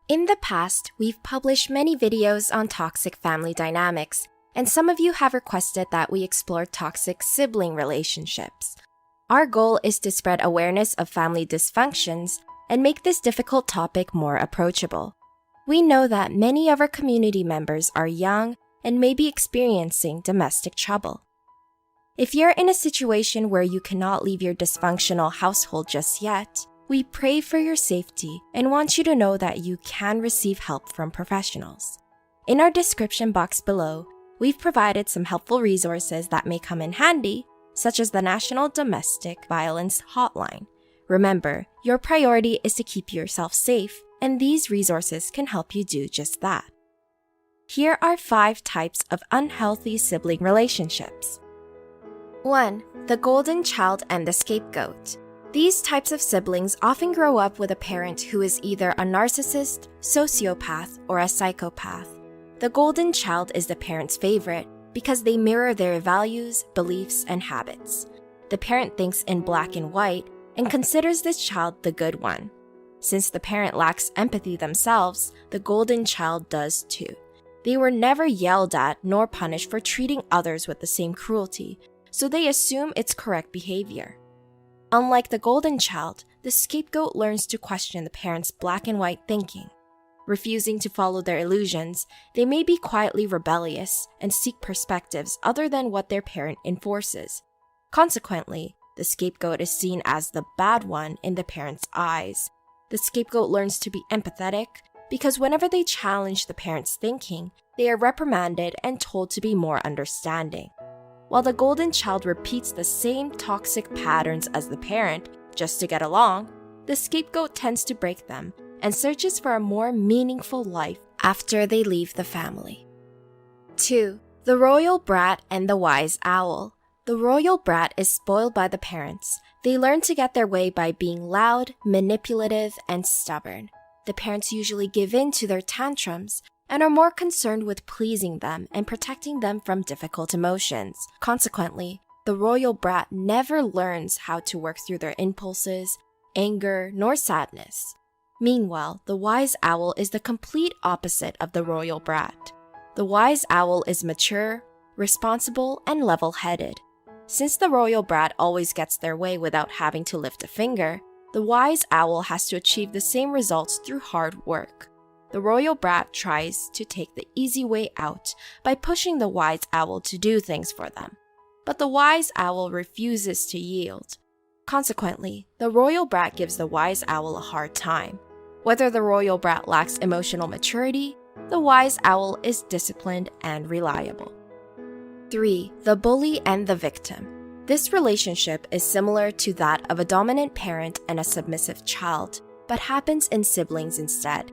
In the past, we've published many videos on toxic family dynamics, and some of you have requested that we explore toxic sibling relationships. Our goal is to spread awareness of family dysfunctions and make this difficult topic more approachable. We know that many of our community members are young and may be experiencing domestic trouble. If you're in a situation where you cannot leave your dysfunctional household just yet, we pray for your safety and want you to know that you can receive help from professionals. In our description box below, we've provided some helpful resources that may come in handy, such as the National Domestic Violence Hotline. Remember, your priority is to keep yourself safe, and these resources can help you do just that. Here are 5 types of unhealthy sibling relationships. 1. The golden child and the scapegoat. These types of siblings often grow up with a parent who is either a narcissist, sociopath, or a psychopath. The golden child is the parent's favorite because they mirror their values, beliefs, and habits. The parent thinks in black and white and considers this child the good one. Since the parent lacks empathy themselves, the golden child does too. They were never yelled at nor punished for treating others with the same cruelty, so they assume it's correct behavior. Unlike the golden child, the scapegoat learns to question the parent's black and white thinking. Refusing to follow their illusions, they may be quietly rebellious and seek perspectives other than what their parent enforces. Consequently, the scapegoat is seen as the bad one in the parent's eyes. The scapegoat learns to be empathetic because whenever they challenge the parent's thinking, they are reprimanded and told to be more understanding. While the golden child repeats the same toxic patterns as the parent just to get along, the scapegoat tends to break them and searches for a more meaningful life after they leave the family. 2. The royal brat and the wise owl. The royal brat is spoiled by the parents. They learn to get their way by being loud, manipulative, and stubborn. The parents usually give in to their tantrums and are more concerned with pleasing them and protecting them from difficult emotions. Consequently, the royal brat never learns how to work through their impulses, anger, nor sadness. Meanwhile, the wise owl is the complete opposite of the royal brat. The wise owl is mature, responsible, and level-headed. Since the royal brat always gets their way without having to lift a finger, the wise owl has to achieve the same results through hard work. The royal brat tries to take the easy way out by pushing the wise owl to do things for them. But the wise owl refuses to yield. Consequently, the royal brat gives the wise owl a hard time. Whether the royal brat lacks emotional maturity, the wise owl is disciplined and reliable. 3. The bully and the victim. This relationship is similar to that of a dominant parent and a submissive child, but happens in siblings instead.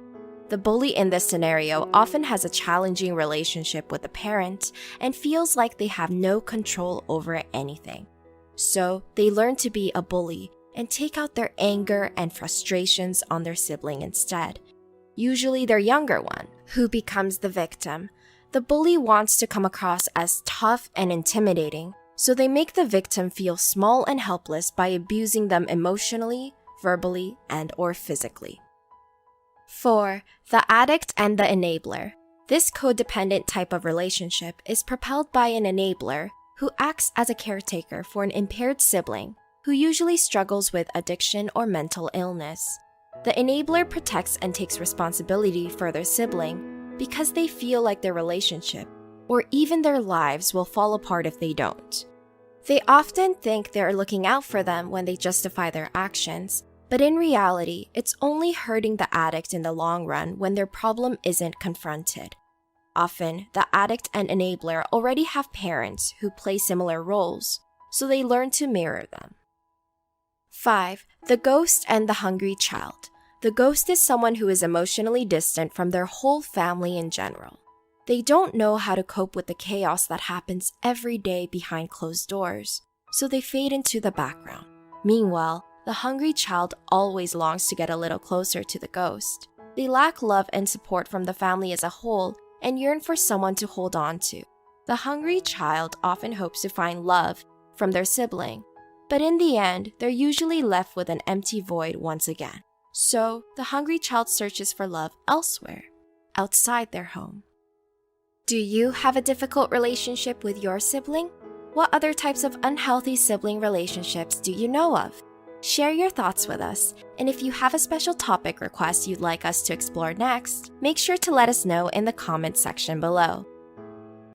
The bully in this scenario often has a challenging relationship with the parent and feels like they have no control over anything. So, they learn to be a bully and take out their anger and frustrations on their sibling instead, usually their younger one, who becomes the victim. The bully wants to come across as tough and intimidating, so they make the victim feel small and helpless by abusing them emotionally, verbally, and/or physically. 4. The addict and the enabler. This codependent type of relationship is propelled by an enabler who acts as a caretaker for an impaired sibling who usually struggles with addiction or mental illness. The enabler protects and takes responsibility for their sibling because they feel like their relationship or even their lives will fall apart if they don't. They often think they're looking out for them when they justify their actions, but in reality, it's only hurting the addict in the long run when their problem isn't confronted. Often, the addict and enabler already have parents who play similar roles, so they learn to mirror them. 5. The ghost and the hungry child. The ghost is someone who is emotionally distant from their whole family in general. They don't know how to cope with the chaos that happens every day behind closed doors, so they fade into the background. Meanwhile, the hungry child always longs to get a little closer to the ghost. They lack love and support from the family as a whole and yearn for someone to hold on to. The hungry child often hopes to find love from their sibling, but in the end, they're usually left with an empty void once again. So, the hungry child searches for love elsewhere, outside their home. Do you have a difficult relationship with your sibling? What other types of unhealthy sibling relationships do you know of? Share your thoughts with us, and if you have a special topic request you'd like us to explore next, make sure to let us know in the comments section below.